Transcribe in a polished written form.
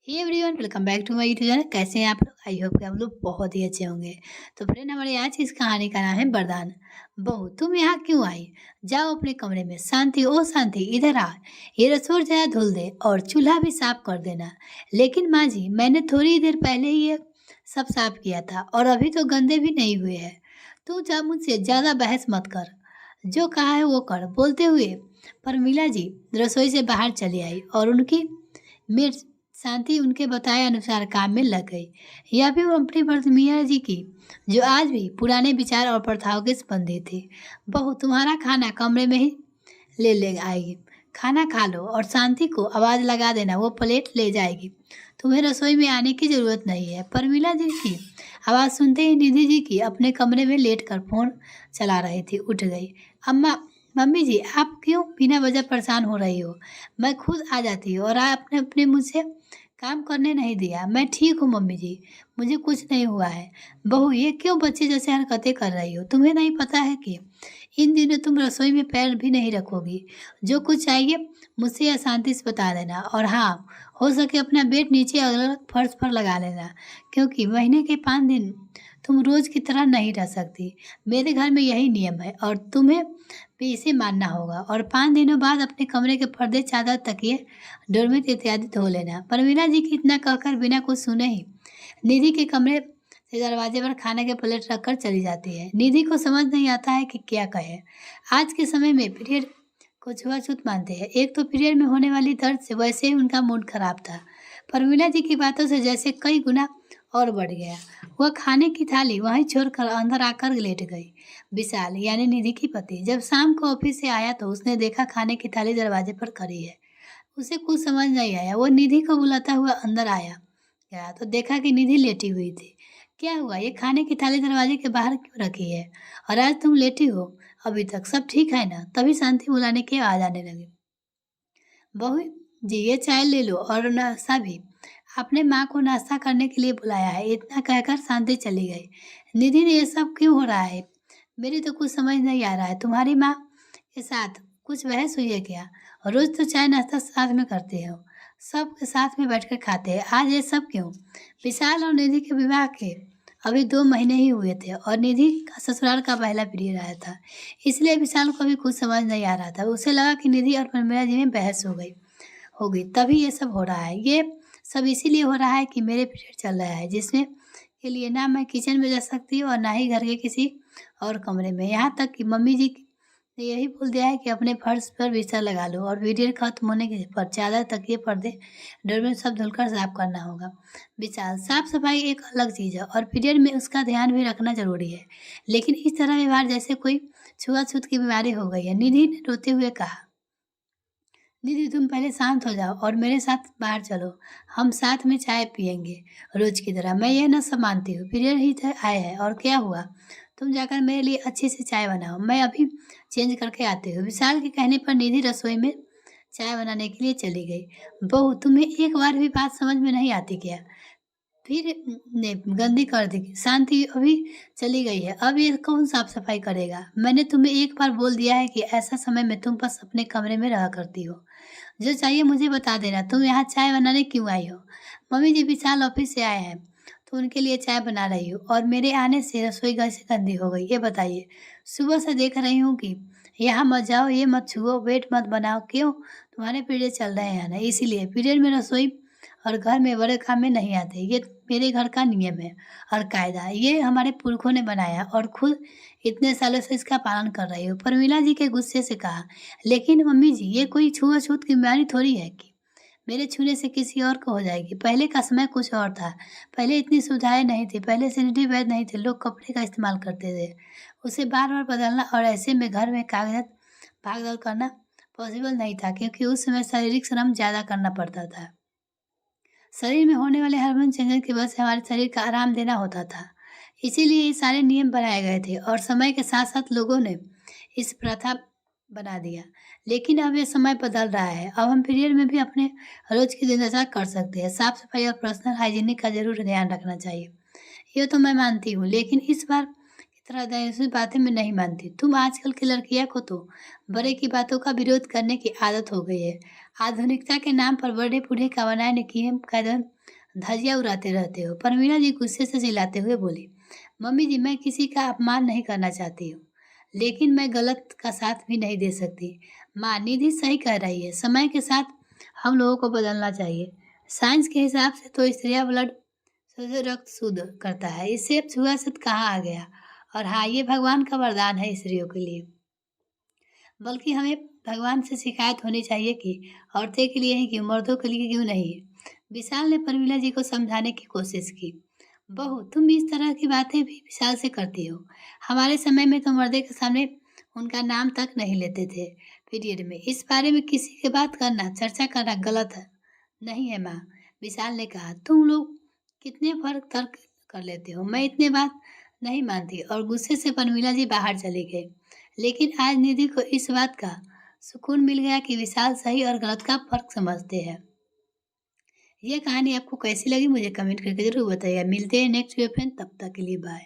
Hey everyone, welcome back to my YouTube channel. कैसे हैं आप लोग? आई होप कि आप लोग बहुत ही अच्छे होंगे। तो फ्रेंड, हमारे आज की इस कहानी का नाम है वरदान। बहू, तुम यहाँ क्यों आई? जाओ अपने कमरे में। शांति, ओ शांति, इधर आ। ये रसोई जरा धुल दे और चूल्हा भी साफ कर देना। लेकिन माँ जी, मैंने थोड़ी ही देर पहले ही ये सब साफ किया था और अभी तो गंदे भी नहीं हुए हैं। तू जा, मुझसे ज्यादा बहस मत कर। जो कहा है वो कर। बोलते हुए परमिला जी रसोई से बाहर चली आई और उनकी मेड शांति उनके बताए अनुसार काम में लग गई। यह भी वो अपनी मियाँ जी की, जो आज भी पुराने विचार और प्रथाओं के संबंधी थी। बहू, तुम्हारा खाना कमरे में ही ले आएगी। खाना खा लो और शांति को आवाज़ लगा देना, वो प्लेट ले जाएगी। तुम्हें रसोई में आने की ज़रूरत नहीं है। परमिला जी की आवाज़ सुनते ही निधि जी की अपने कमरे में लेटकर फ़ोन चला रही थी उठ गई। अम्मा, मम्मी जी, आप क्यों बिना वजह परेशान हो रही हो? मैं खुद आ जाती हूँ और आपने अपने मुझसे काम करने नहीं दिया। मैं ठीक हूँ मम्मी जी, मुझे कुछ नहीं हुआ है। बहू, ये क्यों बच्चे जैसे हरकतें कर रही हो? तुम्हें नहीं पता है कि इन दिनों तुम रसोई में पैर भी नहीं रखोगी? जो कुछ चाहिए मुझसे या शांति से बता देना। और हाँ, हो सके अपना बेड नीचे अलग फर्श पर लगा लेना, क्योंकि महीने के 5 दिन तुम रोज की तरह नहीं रह सकती। मेरे घर में यही नियम है और तुम्हें भी इसे मानना होगा। और 5 दिनों बाद अपने कमरे के पर्दे, चादर, तकिए, डोरमेट इत्यादि धो लेना। परवीना जी की इतना कहकर बिना कुछ सुने ही निधि के कमरे से दरवाजे पर खाने के प्लेट रखकर चली जाती है। निधि को समझ नहीं आता है कि क्या कहे। आज के समय में पीरियड को छुआछूत मानते हैं। एक तो पीरियड में होने वाली दर्द से वैसे ही उनका मूड खराब था। परवीना जी की बातों से जैसे कई गुना और बढ़ गया। वह खाने की थाली वहीं छोड़कर अंदर आकर लेट गई। विशाल यानी निधि की पति जब शाम को ऑफिस से आया तो उसने देखा खाने की थाली दरवाजे पर खड़ी है। उसे कुछ समझ नहीं आया। वो निधि को बुलाता हुआ अंदर आया गया तो देखा कि निधि लेटी हुई थी। क्या हुआ? ये खाने की थाली दरवाजे के बाहर क्यों रखी है? और आज तुम लेटी हो? अभी तक सब ठीक है ना? तभी शांति बुलाने की आवाज आने लगी। बहू जी, ये चाय ले लो और नाश्ता भी। आपने माँ को नाश्ता करने के लिए बुलाया है। इतना कहकर शांति चली गई। निधि ने, ये सब क्यों हो रहा है? मेरी तो कुछ समझ नहीं आ रहा है। तुम्हारी माँ के साथ कुछ बहस हुई है क्या? रोज तो चाय नाश्ता साथ में करते हो, सब साथ में बैठकर खाते हैं। आज ये सब क्यों? विशाल और निधि के विवाह के अभी 2 महीने ही हुए थे और निधि का ससुराल का पहला पीरियड आया था। इसलिए विशाल को भी कुछ समझ नहीं आ रहा था। उसे लगा कि निधि और परमीला जी में बहस हो गई तभी ये सब हो रहा है। ये सब इसीलिए हो रहा है कि मेरे पीरियड चल रहा है, जिसमें के लिए ना मैं किचन में जा सकती हूँ और ना ही घर के किसी और कमरे में। यहाँ तक कि मम्मी जी ने यही बोल दिया है कि अपने फर्श पर बिस्तर लगा लो और पीरियड खत्म होने के पर चादर, तकिए, पर्दे, डोरमेट सब धुलकर साफ करना होगा। विशाल, साफ सफाई एक अलग चीज़ है और पीरियड में उसका ध्यान भी रखना जरूरी है, लेकिन इस तरह व्यवहार जैसे कोई छुआछूत की बीमारी हो गई है। निधि ने रोते हुए कहा। दीदी, तुम पहले शांत हो जाओ और मेरे साथ बाहर चलो। हम साथ में चाय पियेंगे रोज की तरह। मैं ये न सब मानती हूँ। पीरियड ही तो आए हैं और क्या हुआ? तुम जाकर मेरे लिए अच्छी से चाय बनाओ, मैं अभी चेंज करके आती हूँ। विशाल के कहने पर निधि रसोई में चाय बनाने के लिए चली गई। बहू, तुम्हें एक बार भी बात समझ में नहीं आती क्या? फिर ने गंदी कर दी। शांति अभी चली गई है, अब ये कौन साफ सफाई करेगा? मैंने तुम्हें एक बार बोल दिया है कि ऐसा समय में तुम बस अपने कमरे में रहा करती हो। जो चाहिए मुझे बता देना। तुम यहाँ चाय बनाने क्यों आई हो? मम्मी जी, विशाल ऑफिस से आए हैं तो उनके लिए चाय बना रही हूँ और मेरे आने से रसोई घर से गंदी हो गई। ये बताइए, सुबह से देख रही हूँ कि यहाँ मत जाओ, ये मत छुओ, वेट मत बनाओ। क्यों? तुम्हारे पीरियड चल रहे हैं ना, इसीलिए। पीरियड में रसोई और घर में बड़े काम में नहीं आते। ये मेरे घर का नियम है और कायदा है। ये हमारे पुरखों ने बनाया और खुद इतने सालों से इसका पालन कर रही हूँ। परमिला जी के गुस्से से कहा। लेकिन मम्मी जी, ये कोई छुआछूत की बीमारी थोड़ी है कि मेरे छूने से किसी और को हो जाएगी। पहले का समय कुछ और था। पहले इतनी सुविधाएं नहीं थी। पहले सैनिटरी पैड नहीं थे। लोग कपड़े का इस्तेमाल करते थे। उसे बार बार बदलना और ऐसे में घर में कागजात भाग दौड़ करना पॉसिबल नहीं था, क्योंकि उस समय शारीरिक श्रम ज़्यादा करना पड़ता था। शरीर में होने वाले हार्मोन चेंजेस की वजह से हमारे शरीर का आराम देना होता था। इसीलिए ये सारे नियम बनाए गए थे और समय के साथ साथ लोगों ने इस प्रथा बना दिया। लेकिन अब ये समय बदल रहा है। अब हम पीरियड में भी अपने रोज की दिनचर्या कर सकते हैं। साफ सफाई और पर्सनल हाइजीनिक का जरूर ध्यान रखना चाहिए। ये तो मैं मानती हूँ, लेकिन इस बार की तरह दूसरी बातें मैं नहीं मानती। तुम आजकल की लड़कियां को तो बड़े की बातों का विरोध करने की आदत हो गई है। आधुनिकता के नाम पर बड़े बूढ़े का बनाए नियम कायदे धज्जियां उड़ाते रहते हो। प्रमीला जी गुस्से से चिल्लाते हुए बोली, मम्मी जी मैं किसी का अपमान नहीं करना चाहती हूँ, लेकिन मैं गलत का साथ भी नहीं दे सकती। माँ निधि सही कह रही है, समय के साथ हम लोगों को बदलना चाहिए। साइंस के हिसाब से तो स्त्रियां ब्लड शुद्ध रक्त शुद्ध करता है, इससे अब छुआछूत कहाँ आ गया। और हाँ, ये भगवान का वरदान है स्त्रियों के लिए। बल्कि हमें भगवान से शिकायत होनी चाहिए कि औरतें के लिए ही क्यों, मर्दों के लिए क्यों नहीं। विशाल ने प्रमीला जी को समझाने की कोशिश की। बहू तुम इस तरह की बातें भी विशाल से करती हो। हमारे समय में तो मर्दे के सामने उनका नाम तक नहीं लेते थे पीरियड में। इस बारे में किसी की बात करना, चर्चा करना गलत है नहीं है माँ। विशाल ने कहा, तुम लोग कितने फर्क तर्क कर लेते हो, मैं इतने बात नहीं मानती। और गुस्से से प्रमीला जी बाहर चली गई। लेकिन आज निधि को इस बात का सुकून मिल गया कि विशाल सही और गलत का फर्क समझते हैं। ये कहानी आपको कैसी लगी मुझे कमेंट करके जरूर बताइएगा। मिलते हैं नेक्स्ट वीडियो फ्रेंड, तब तक के लिए बाय।